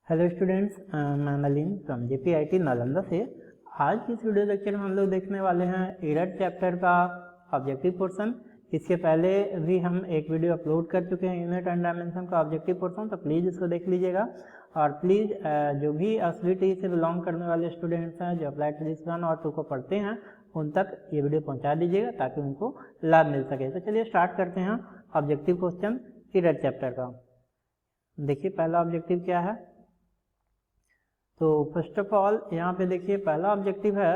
Hello students, मैं Nalin from JPIT Nalanda से। आज की इस वीडियो लेक्चर में हम लोग देखने वाले हैं एरर चैप्टर का ऑब्जेक्टिव पोर्शन। इसके पहले भी हम एक वीडियो अपलोड कर चुके हैं यूनिट एंड डायमेंशन का ऑब्जेक्टिव पोर्शन, तो प्लीज़ इसको देख लीजिएगा। और प्लीज़ जो भी SVT से बिलोंग करने वाले स्टूडेंट्स हैं जो अप्लाइड फिजिक्स 1 और 2 को पढ़ते हैं उन तक ये वीडियो पहुँचा दीजिएगा ताकि उनको लाभ मिल सके। तो चलिए स्टार्ट करते हैं ऑब्जेक्टिव क्वेश्चन एरर चैप्टर का। देखिए पहला ऑब्जेक्टिव क्या है। तो फर्स्ट ऑफ ऑल यहाँ पे देखिए पहला ऑब्जेक्टिव है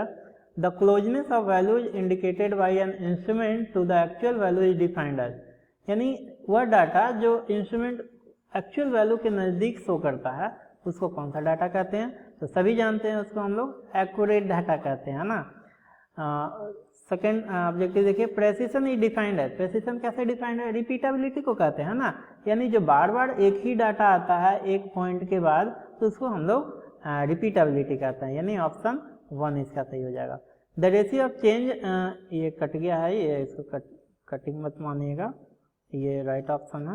the closeness of values indicated by an instrument to the actual value is defined as, यानी वह डाटा जो इंस्ट्रूमेंट एक्चुअल वैल्यू के नज़दीक शो करता है उसको कौन सा डाटा कहते हैं। तो सभी जानते हैं उसको हम लोग एक्यूरेट डाटा कहते हैं ना। सेकेंड ऑब्जेक्टिव देखिए प्रेसिशन इज डिफाइंड है। प्रेसिशन कैसे डिफाइंड है? रिपीटेबिलिटी को कहते हैं ना, यानी जो बार बार एक ही डाटा आता है एक पॉइंट के बाद तो उसको हम लोग रिपीटेबिलिटी कहते हैं, यानी ऑप्शन 1 इसका सही हो जाएगा। द रेशियो ऑफ चेंज, ये कट गया है, ये इसको कटिंग मत मानिएगा, ये राइट ऑप्शन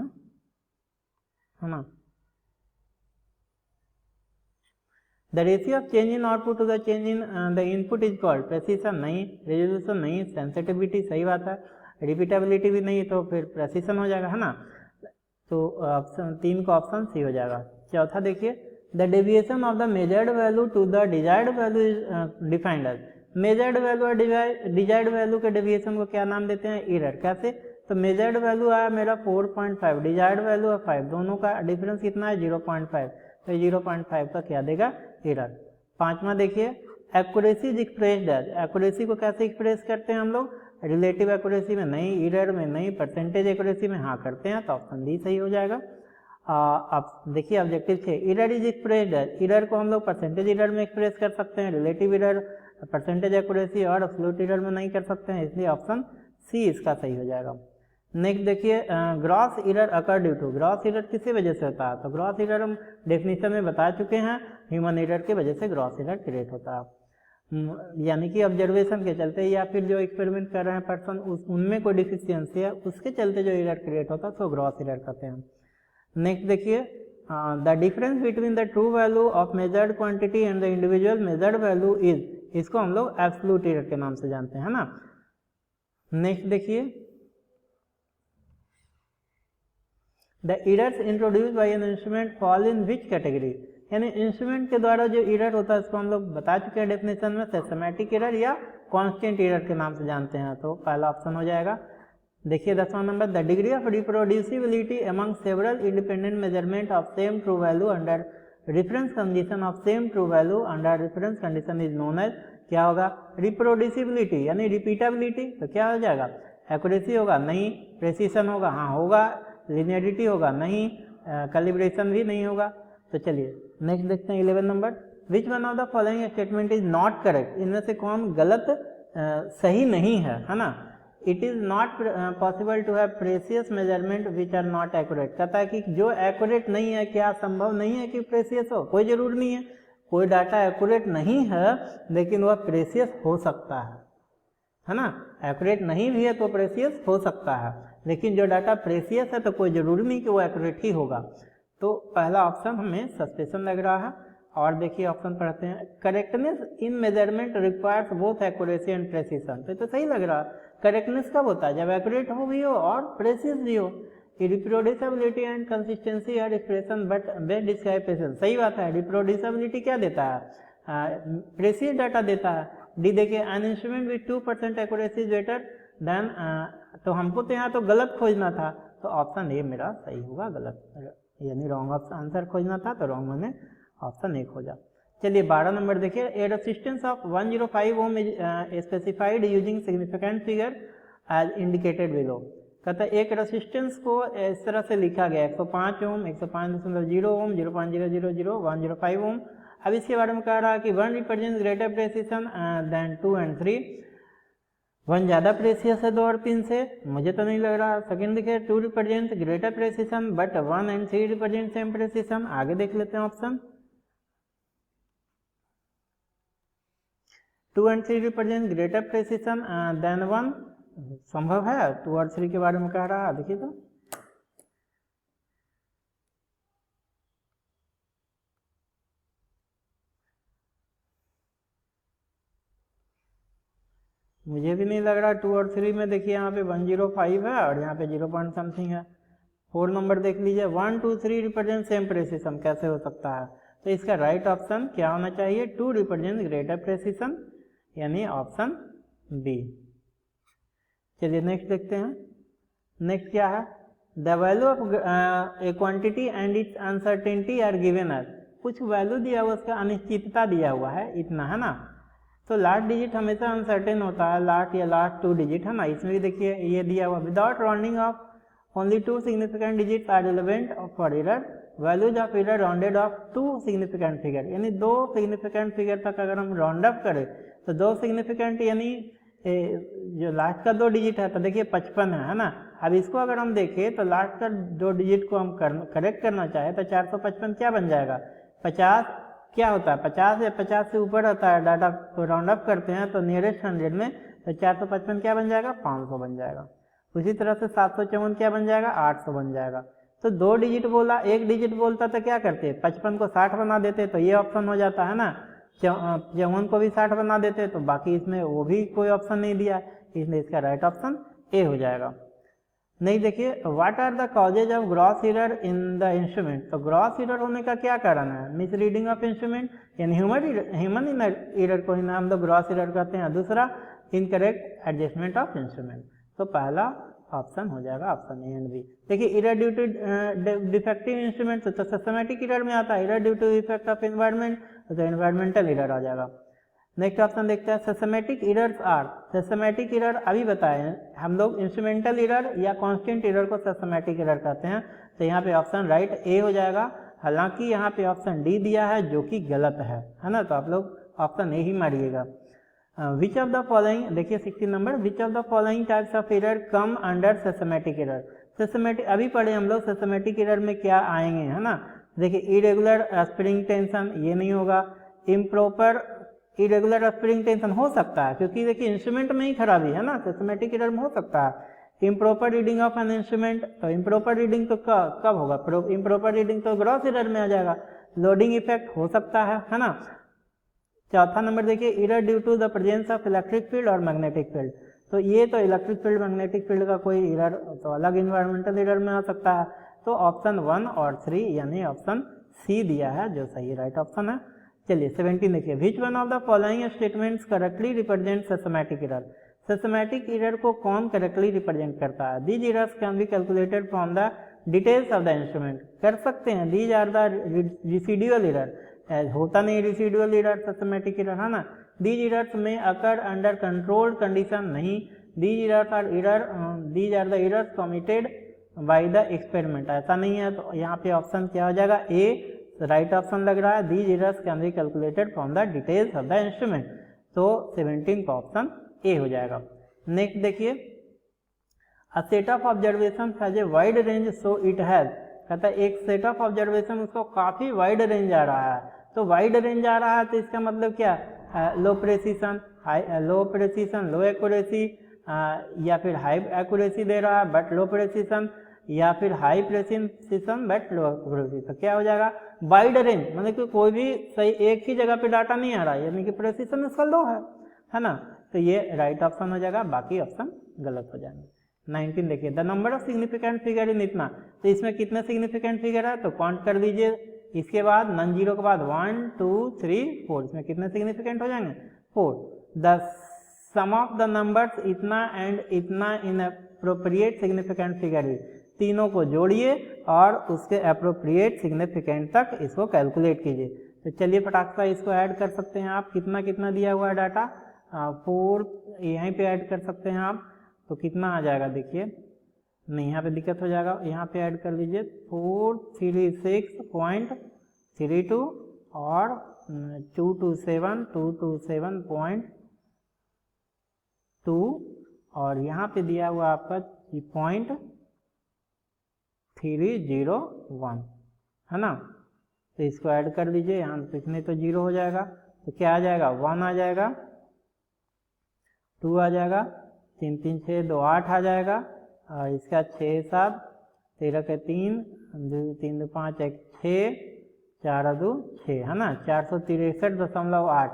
है ना। The ratio of change in output to the change in the input is called precision नहीं, रेजोल्यूशन नहीं, सेंसिटिविटी सही बात है, रिपीटेबिलिटी भी नहीं तो फिर प्रेसिशन हो जाएगा है ना। तो ऑप्शन 3 का ऑप्शन सी हो जाएगा। चौथा देखिए the deviation of the measured value to the desired value is defined as. Measured value और डिजायर्ड वैल्यू के डेविएशन को क्या नाम देते हैं? एरर। कैसे? तो मेजर्ड वैल्यू आया मेरा 4.5, डिजायर्ड वैल्यू है 5, दोनों का डिफरेंस कितना है 0.5, तो 0.5 का क्या देगा? एरर। पांचवा देखिए accuracy is expressed as. Accuracy को कैसे एक्सप्रेस करते हैं हम लोग? रिलेटिव एक्यूरेसी में नहीं, एरर में नहीं, परसेंटेज एक्यूरेसी में हाँ करते हैं, तो ऑप्शन डी सही हो जाएगा। अब देखिए objective 6 error is expressed as. Error को हम लोग परसेंटेज एरर में एक्सप्रेस कर सकते हैं, रिलेटिव एरर, परसेंटेज एक्यूरेसी और एब्सोल्यूट एरर में नहीं कर सकते हैं, इसलिए ऑप्शन सी इसका सही हो जाएगा। नेक्स्ट देखिए gross error occur due to. Gross error किसी वजह से होता है? तो ग्रॉस एरर हम डेफिनेशन में बता चुके हैं, ह्यूमन एरर की वजह से ग्रॉस एरर क्रिएट होता है, यानी कि ऑब्जर्वेशन के चलते या फिर जो एक्सपेरिमेंट कर रहे हैं पर्सन उनमें कोई डिफिशियंसी है उसके चलते जो एरर क्रिएट होता है तो ग्रॉस एरर कहते हैं। नेक्स्ट देखिए the difference between the true value of measured quantity and the individual measured value is, इसको हम लोग एब्सोल्यूट एरर के नाम से जानते हैं ना। नेक्स्ट देखिए the errors introduced by an instrument fall in which category, यानी इंस्ट्रूमेंट के द्वारा जो एरर होता है इसको हम लोग बता चुके हैं डेफिनेशन में, सिस्टमैटिक एरर या कांस्टेंट एरर के नाम से जानते हैं, तो पहला ऑप्शन हो जाएगा। देखिए 10वां number the degree of reproducibility among several independent measurement of same true value under reference condition of same true value under reference condition is known as, क्या होगा? रिप्रोड्यूसिबिलिटी यानी रिपीटेबिलिटी, तो क्या हो जाएगा? एक्यूरेसी होगा नहीं, प्रेसिशन होगा हाँ होगा, लिनियरिटी होगा नहीं, कैलिब्रेशन भी नहीं होगा। तो चलिए नेक्स्ट देखते हैं 11 number which one of the following statement is not correct. इनमें से कौन गलत सही नहीं है ना। It is not possible to have precise measurement which are not accurate. कहता है कि जो एक्यूरेट नहीं है, क्या संभव नहीं है कि प्रेसियस हो? कोई जरूर नहीं है, कोई डाटा एक्यूरेट नहीं है लेकिन वह प्रेसियस हो सकता है ना। एक्यूरेट नहीं भी है तो प्रेसियस हो सकता है, लेकिन जो डाटा प्रेसियस है तो कोई जरूरी नहीं कि वो एक्यूरेट ही होगा। तो पहला ऑप्शन हमें सस्पेंशन लग रहा है। और देखिए ऑप्शन पढ़ते हैं correctness in measurement requires both accuracy and precision. तो सही लग रहा है। करेक्टनेस कब होता है? जब एक्यूरेट हो भी हो और प्रेसिस भी हो। Reproducibility and consistency are expression but best describe precision. सही बात है। रिप्रोड्यूसिबिलिटी क्या देता है? प्रेसिस डाटा देता है। डी देखिए an instrument with 2% accuracy is better than, तो हमको तो यहाँ तो गलत खोजना था, तो ऑप्शन ए मेरा सही होगा, गलत यानी रॉन्ग आंसर खोजना था तो रॉन्ग मैंने ऑप्शन ए खोजा। चलिए 12 नंबर देखिए a resistance of 105 ohm is specified using significant figure as indicated below. कहता है एक रेजिस्टेंस को इस तरह से लिखा गया 105 ओम, 105.0 ओम, 0.000, 105 ओम। अब इसके बारे में कह रहा है कि 1 represents greater precision than 2 and 3। 1 ज़्यादा प्रेसियस है 2 और 3 से, मुझे तो नहीं लग रहा। सेकेंड देखिए 2 represents greater precision but 1 and 3 represent same precision. आगे देख लेते हैं option 2 and 3 represent greater precision than 1, संभव है। 2 और 3 के बारे में कह रहा है, देखिए तो मुझे भी नहीं लग रहा 2 और 3 में। देखिए यहाँ पे 105 है और यहाँ पे 0 पॉइंट समथिंग है। 4 नंबर देख लीजिए, 1 2 3 रिप्रेजेंट सेम प्रेसिशन, कैसे हो सकता है? तो इसका राइट ऑप्शन क्या होना चाहिए? 2 रिप्रेजेंट ग्रेटर प्रेसिशन, यानी ऑप्शन बी। चलिए नेक्स्ट देखते हैं। नेक्स्ट क्या है? The value of a quantity and its uncertainty are given as. कुछ वैल्यू दिया हुआ, उसका अनिश्चितता दिया हुआ है इतना, है ना। तो लास्ट डिजिट हमेशा अनसर्टेन होता है, लास्ट या लास्ट 2 डिजिट, है ना। इसमें भी देखिए ये दिया हुआ, without rounding off only 2 significant digit are relevant for error, values of error rounded off 2 significant figure, यानी 2 सिग्निफिकेंट फिगर तक अगर हम राउंड अप करें तो 2 सिग्निफिकेंट यानी जो लास्ट का 2 डिजिट है, तो देखिए 55 है ना। अब इसको अगर हम देखें तो लास्ट का 2 डिजिट को हम करेक्ट करना चाहे तो 455 क्या बन जाएगा? 50 क्या होता है? 50 या 50 से ऊपर होता है डाटा, तो राउंड अप करते हैं तो नियरेस्ट 100 में, तो 455 क्या बन जाएगा? 500 बन जाएगा। उसी तरह से 754 क्या बन जाएगा? 800 बन जाएगा। तो 2 डिजिट बोला, 1 डिजिट बोलता तो क्या करते? 55 को 60 बना देते, तो ये ऑप्शन हो जाता है ना। 54 को भी 60 बना देते, तो बाकी इसमें वो भी कोई ऑप्शन नहीं दिया, इसलिए इसका राइट ऑप्शन ए हो जाएगा। नहीं, देखिए what are the causes of gross error in the instrument. तो ग्रॉस एरर होने का क्या कारण है? मिस रीडिंग ऑफ इंस्ट्रूमेंट, यानी ह्यूमन एरर को हम लोग ग्रॉस एरर कहते हैं। दूसरा इनकरेक्ट एडजस्टमेंट ऑफ इंस्ट्रूमेंट। तो पहला ऑप्शन हो जाएगा ऑप्शन ए एंड बी। देखिए error due to defective instrument, तो सिस्टमैटिक एरर में आता है। Error due to effect of environment, तो एनवायरमेंटल एरर आ जाएगा। नेक्स्ट ऑप्शन देखते हैं, systematic errors are. Systematic error अभी बताए हैं हम लोग, इंस्ट्रूमेंटल एरर या कांस्टेंट एरर को सिस्टमैटिक एरर कहते हैं। तो यहाँ पे ऑप्शन राइट ए हो जाएगा। हालांकि यहाँ पे ऑप्शन डी दिया है जो कि गलत है ना। तो आप लोग ऑप्शन ए ही मारिएगा। विच ऑफ द फॉलोइंग, देखिए 16 number, which of the following types of error come under systematic error. Systematic अभी पढ़े हम लोग, सिस्टमैटिक एरर में क्या आएंगे, है ना। देखिए इरेगुलर स्प्रिंग टेंशन, ये नहीं होगा। इम्प्रॉपर इरेगुलर स्प्रिंग टेंशन हो सकता है, क्योंकि देखिए इंस्ट्रूमेंट में ही खराबी है ना, सिस्टमैटिक एरर में हो सकता है। Improper reading of an instrument, तो इम्प्रॉपर रीडिंग तो कब होगा? इम्प्रॉपर रीडिंग तो ग्रॉस एरर में आ जाएगा। लोडिंग इफेक्ट हो सकता है ना। चौथा नंबर देखिए, error due to the presence of electric field और मैग्नेटिक फील्ड। तो ये तो इलेक्ट्रिक फील्ड मैग्नेटिक फील्ड का कोई एरर तो अलग इन्वायरमेंटल एरर में आ सकता है। तो ऑप्शन 1 और 3 यानी ऑप्शन सी दिया है जो सही राइट ऑप्शन है। चलिए 17 देखिए, which one of the following statements correctly represent systematic error. Systematic error को कौन करेक्टली रिप्रेजेंट करता है? These errors can be calculated from the details of the instrument. कर सकते हैं, these are the residual error, होता नहीं रेसिडुअल एरर सिस्टमैटिक एरर, है ना। दीज एरर्स में अकर अंडर कंट्रोल्ड कंडीशन नहीं। These are the errors committed by the experiment, ऐसा नहीं है। तो यहाँ पे ऑप्शन क्या हो जाएगा? ए राइट ऑप्शन लग रहा है। These errors can be calculated from the details of the instrument. तो 17 का ऑप्शन ए हो जाएगा। नेक्स्ट देखिए, a set of observation has a wide range so it has. कहता है एक सेट ऑफ ऑब्जर्वेशन, उसको काफी वाइड रेंज आ रहा है। तो वाइड रेंज आ रहा है तो इसका मतलब क्या? लो प्रेसिशन, लो एक्यूरेसी, या फिर हाई एक्यूरेसी दे रहा है बट लो प्रेसिशन, या फिर high precision but low accuracy. तो क्या हो जाएगा? वाइड रेंज, मतलब कि कोई भी सही एक ही जगह पे डाटा नहीं आ रहा है, यानी कि प्रेसिशन इसका लो है ना। तो ये राइट ऑप्शन हो जाएगा, बाकी ऑप्शन गलत हो जाएंगे। 19 देखिए, the number of significant figure in इतना। तो इसमें कितने सिग्निफिकेंट फिगर है? तो काउंट कर दीजिए। इसके बाद नॉन जीरो के बाद 1 2 3 4, इसमें कितने सिग्निफिकेंट हो जाएंगे? 4। The sum of the numbers इतना एंड इतना इन अप्रोप्रिएट सिग्निफिकेंट फिगर, तीनों को जोड़िए और उसके अप्रोप्रिएट सिग्निफिकेंट तक इसको कैलकुलेट कीजिए। तो चलिए फटाक से इसको ऐड कर सकते हैं आप। कितना कितना दिया हुआ है डाटा? 4 यहीं पे ऐड कर सकते हैं आप। तो कितना आ जाएगा देखिए, नहीं यहाँ पे दिक्कत हो जाएगा, यहाँ पे ऐड कर लीजिए 436.32 और 227.2 और यहाँ पे दिया हुआ आपका 0.301, है ना। तो इसको ऐड कर लीजिए, यहाँ पे इसमें तो 0 हो जाएगा, तो क्या आ जाएगा? 1 आ जाएगा, 2 आ जाएगा, 3 3 6 2 8 आ जाएगा, और इसका 6 7 13 के 3 2 3 2 5 1 6 4 2 6, है ना। 463.8,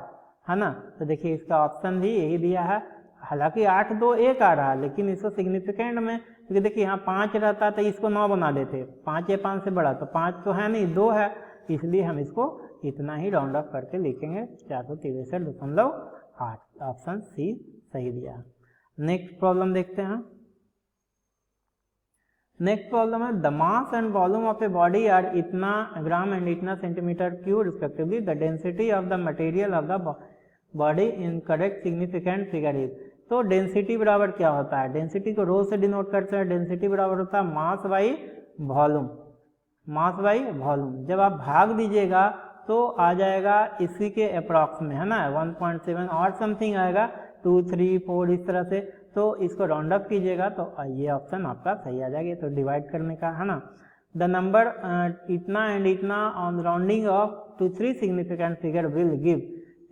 है ना। तो देखिए इसका ऑप्शन भी यही दिया है, हालांकि 8 2 1 आ रहा है, लेकिन इसको सिग्निफिकेंट में, क्योंकि देखिए यहाँ 5 रहता तो इसको 9 बना देते, 5 या 5 से बड़ा, तो 5 तो है नहीं, 2 है, इसलिए हम इसको इतना ही राउंड ऑफ करके लिखेंगे 463.8। ऑप्शन सी सही दिया। नेक्स्ट प्रॉब्लम देखते हैं। नेक्स्ट प्रॉब्लम है the mass and volume of a body are इतना ग्राम एंड इतना centimetre cube respectively, the density of the material of the body in correct significant figure is. तो डेंसिटी बराबर क्या होता है, डेंसिटी को रो से डिनोट करते हैं, डेंसिटी बराबर होता है mass by volume, mass by volume. जब आप भाग दीजिएगा तो आ जाएगा इसी के अप्रॉक्स में, है ना, 1.7 और समथिंग आएगा, 2 3 4 इस तरह से। तो इसको राउंड अप कीजिएगा तो ये ऑप्शन आपका सही आ जाएगा। तो डिवाइड करने का, है ना, द नंबर इतना एंड इतना on rounding off to 3 significant figure will give.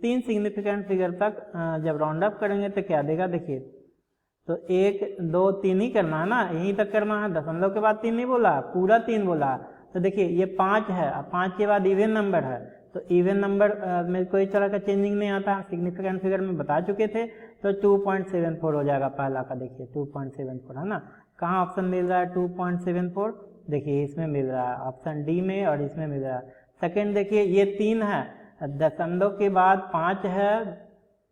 3 significant figure तक जब राउंड अप करेंगे तो क्या देगा, देखिए, तो 1 2 3 ही करना है ना, यहीं तक करना है, दशमलव के बाद 3 नहीं बोला, पूरा 3 बोला। तो देखिए ये 5 है, अब 5 के बाद इवन नंबर है, तो इवन नंबर में कोई तरह का चेंजिंग नहीं आता, सिग्निफिकेंट फिगर में बता चुके थे। तो 2.74 हो जाएगा पहला का, देखिए 2.74, है ना। कहाँ ऑप्शन मिल रहा है 2.74, देखिए इसमें मिल रहा है, ऑप्शन डी में, और इसमें मिल रहा है। सेकेंड देखिए ये 3 है, दशमलव के बाद 5 है,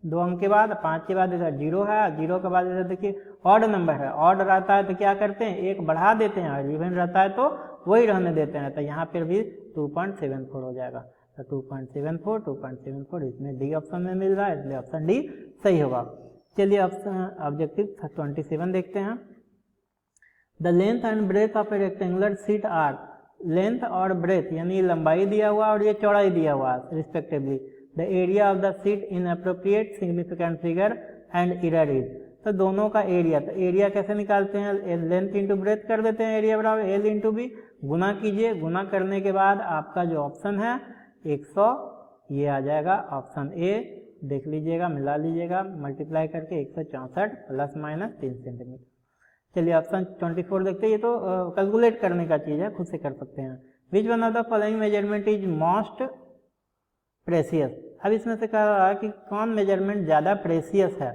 2 अंक के बाद, 5 के बाद इधर 0 है, 0 के बाद इधर देखिए ऑड नंबर है, ऑड रहता है तो क्या करते हैं, 1 बढ़ा देते हैं, और इवन रहता है तो वही रहने देते हैं। तो यहाँ पर भी 2.74 हो जाएगा। तो 2.74 इसमें डी ऑप्शन में मिल रहा है, इसलिए ऑप्शन डी सही होगा। चलिए ऑप्शन ऑब्जेक्टिव 27 देखते हैं। The length and breadth of a rectangular sheet are, length और ब्रेथ यानी लंबाई दिया हुआ और ये चौड़ाई दिया हुआ respectively. The area of the sheet in appropriate significant figure and error is. तो दोनों का एरिया, तो एरिया कैसे निकालते हैं, लेंथ इंटू ब्रेथ कर देते हैं, एरिया बराबर एल इंटू बी, गुना कीजिए, गुना करने के बाद आपका जो ऑप्शन है 100 ये आ जाएगा, ऑप्शन ए देख लीजिएगा, मिला लीजिएगा, मल्टीप्लाई करके 164 प्लस माइनस 3 सेंटीमीटर। चलिए ऑप्शन 24 देखते हैं, ये तो कैलकुलेट करने का चीज़ है, खुद से कर सकते हैं। विच one of the following measurement is most precious. अब इसमें से कह रहा है कि कौन मेजरमेंट ज़्यादा प्रेसियस है।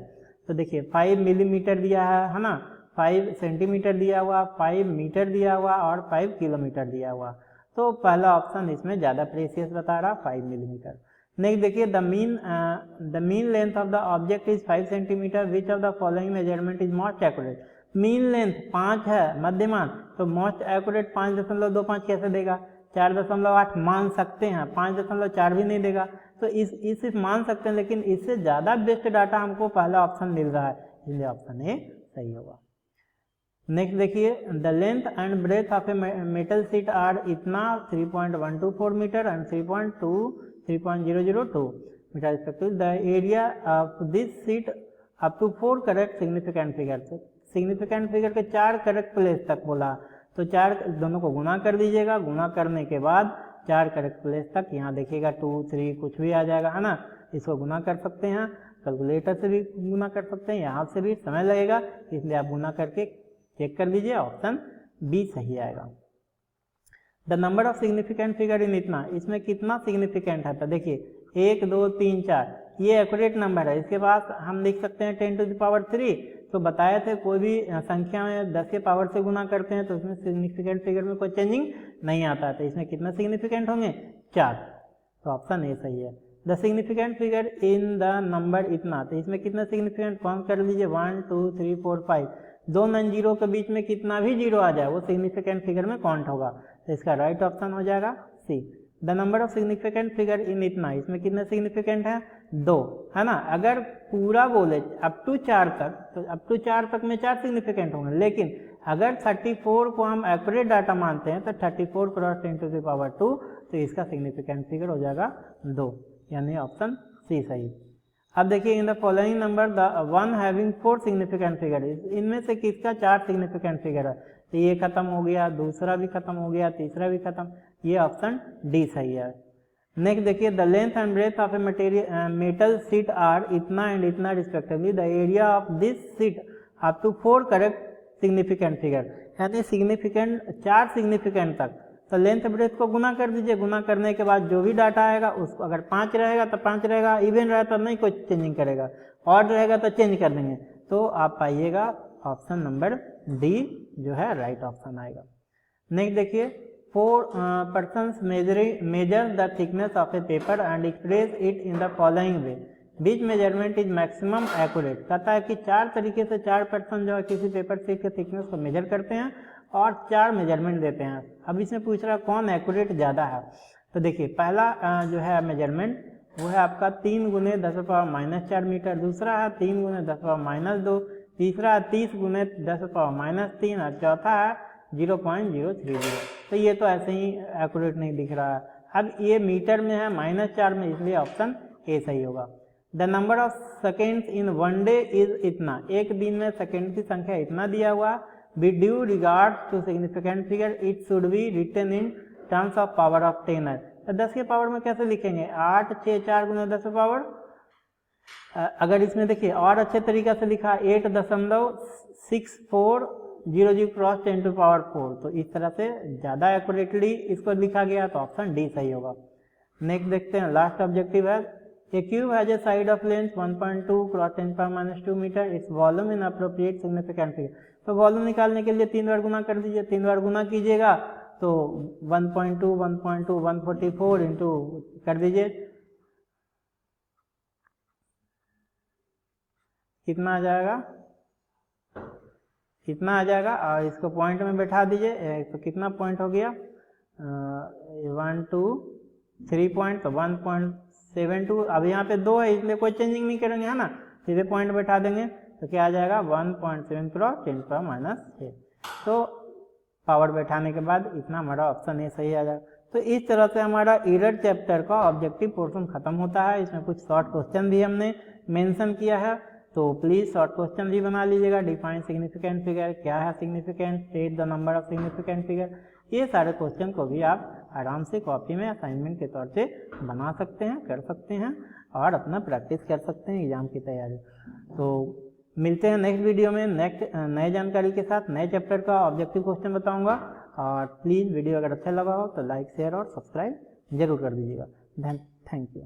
तो देखिए 5 मिलीमीटर दिया है ना, 5 सेंटीमीटर दिया हुआ, 5 मीटर दिया हुआ और 5 किलोमीटर दिया हुआ। तो पहला ऑप्शन इसमें ज़्यादा प्रेसियस बता रहा, 5 मिलीमीटर। नेक्स्ट देखिए the mean length of the object is 5 centimetre, which of the following measurement is most accurate. Mean length 5 है, मध्यमान, तो मोस्ट एक्यूरेट 5.25 कैसे देगा, 4.8 मान सकते हैं, 5.4 भी नहीं देगा। तो इस मान सकते हैं, लेकिन इससे ज़्यादा बेस्ट डाटा हमको पहला ऑप्शन मिल रहा है, इसलिए ऑप्शन ए सही होगा। नेक्स्ट देखिए the length and breadth of a metal sheet are इतना 3.124 metre and 3.002 metre respective. The area of this sheet up to 4 correct significant figure. Significant figure के 4 करेक्ट प्लेस तक बोला, तो 4 दोनों को गुना कर दीजिएगा, गुना करने के बाद 4 करेक्ट प्लेस तक, यहाँ देखिएगा 2 3 कुछ भी आ जाएगा, है ना। इसको गुना कर सकते हैं, कैलकुलेटर से भी गुना कर सकते हैं, यहाँ से भी समय लगेगा, इसलिए आप गुना करके चेक कर लीजिए, ऑप्शन बी सही आएगा। The number of significant figure in इतना, इसमें कितना सिग्निफिकेंट है, तो देखिए 1 2 3 4 ये एक्यूरेट नंबर है। इसके बाद हम लिख सकते हैं 10 to the power 3, तो बताए थे कोई भी संख्या में 10 के पावर से गुना करते हैं तो उसमें सिग्निफिकेंट फिगर में कोई चेंजिंग नहीं आता है। तो इसमें कितना सिग्निफिकेंट होंगे, 4, तो ऑप्शन ए सही है। The significant figure in the number इतना, तो इसमें कितना सिग्निफिकेंट काउंट कर लीजिए, 1 2 3 4 5, 2 नन जीरो के बीच में कितना भी जीरो आ जाए वो सिग्निफिकेंट फिगर में काउंट होगा, तो इसका राइट ऑप्शन हो जाएगा C. The number of significant figure in इतना, इसमें कितने सिग्निफिकेंट है, 2, है ना। अगर पूरा बोले अप टू 4 तक, तो अप टू 4 तक में 4 सिग्निफिकेंट होंगे, लेकिन अगर 34 को हम एक्यूरेट डाटा मानते हैं तो 34 क्रॉस 10 to the power 2, तो इसका सिग्निफिकेंट फिगर हो जाएगा 2, यानी ऑप्शन सी सही। अब देखिए in the following number the one having 4 significant figure, इनमें से किसका 4 सिग्निफिकेंट फिगर है, तो ये खत्म हो गया, दूसरा भी खत्म हो गया, तीसरा भी खत्म, ये ऑप्शन डी सही है। नेक्स्ट देखिए the length and breadth of a metal sheet are इतना एंड इतना respectively, the area of this sheet up to 4 correct significant figure, यानी सिग्निफिकेंट 4 सिग्निफिकेंट तक, तो लेंथ ब्रेथ को गुना कर दीजिए, गुना करने के बाद जो भी डाटा आएगा उसको, अगर 5 रहेगा तो 5 रहेगा, इवन रहेगा तो नहीं कोई चेंजिंग करेगा, ऑड रहेगा तो चेंज कर देंगे। तो आप पाइएगा ऑप्शन नंबर डी जो है राइट ऑप्शन आएगा। नेक्स्ट देखिए, 4 persons measure the thickness of a paper and express it in the following way, which measurement is maximum accurate। कहता है कि 4 तरीके से 4 पर्सन जो है किसी पेपर शीट के थिकनेस को मेजर करते हैं और 4 मेजरमेंट देते हैं। अब इसमें पूछ रहा है कौन एक्यूरेट ज़्यादा है। तो देखिए पहला जो है मेजरमेंट वो है आपका 3 × 10⁻⁻4 मीटर, दूसरा है 3 × 10⁻2, तीसरा है 30 × 10⁻3 और चौथा है 0.030। तो ये तो ऐसे ही एक्यूरेट नहीं दिख रहा है। अब ये मीटर में है -4 में, इसलिए ऑप्शन ए सही होगा। The number of seconds in 1 day is इतना, एक दिन में सेकेंड की संख्या इतना दिया हुआ। With due regards to significant figure it should be written in terms of power of 10 है। तो 10 के पावर में कैसे लिखेंगे, 8 6 4 × 10 पावर। अगर इसमें देखिए और अच्छे तरीका से लिखा 8.6400 क्रॉस 10⁴, तो इस तरह से ज़्यादा एक्यूरेटली इसको लिखा गया, तो ऑप्शन डी सही होगा। नेक्स्ट देखते हैं, लास्ट ऑब्जेक्टिव है, a cube has a side of length 1.2 cross 10⁻⁻2 metre, its volume in appropriate significant figure. तो वॉल्यूम निकालने के लिए 3 बार गुना कर दीजिए, 3 बार गुना कीजिएगा तो 1.2 1.2 144 इंटू कर दीजिए, कितना आ जाएगा, कितना आ जाएगा, और इसको पॉइंट में बैठा दीजिए। तो कितना पॉइंट हो गया, 1 2 3 पॉइंट, तो 1.72। अब यहाँ पे 2 है इसलिए कोई चेंजिंग नहीं करेंगे, है ना, सीधे पॉइंट बैठा देंगे। तो क्या आ जाएगा 1.7 क्रॉस 10⁻6। तो पावर बैठाने के बाद इतना हमारा ऑप्शन ए सही आ जाएगा। तो इस तरह से हमारा एरर चैप्टर का ऑब्जेक्टिव पोर्शन खत्म होता है। इसमें कुछ शॉर्ट क्वेश्चन भी हमने मेंशन किया है, तो प्लीज़ शॉर्ट क्वेश्चन भी बना लीजिएगा। डिफाइन सिग्निफिकेंट फिगर, क्या है significant, state the number of significant figure, ये सारे क्वेश्चन को भी आप आराम से कॉपी में असाइनमेंट के तौर पे बना सकते हैं, कर सकते हैं और अपना प्रैक्टिस कर सकते हैं एग्जाम की तैयारी। तो मिलते हैं नेक्स्ट वीडियो में नेक्स्ट नए जानकारी के साथ, नए चैप्टर का ऑब्जेक्टिव क्वेश्चन बताऊंगा। और प्लीज़ वीडियो अगर अच्छा लगा हो तो लाइक शेयर और सब्सक्राइब जरूर कर दीजिएगा। Thank you.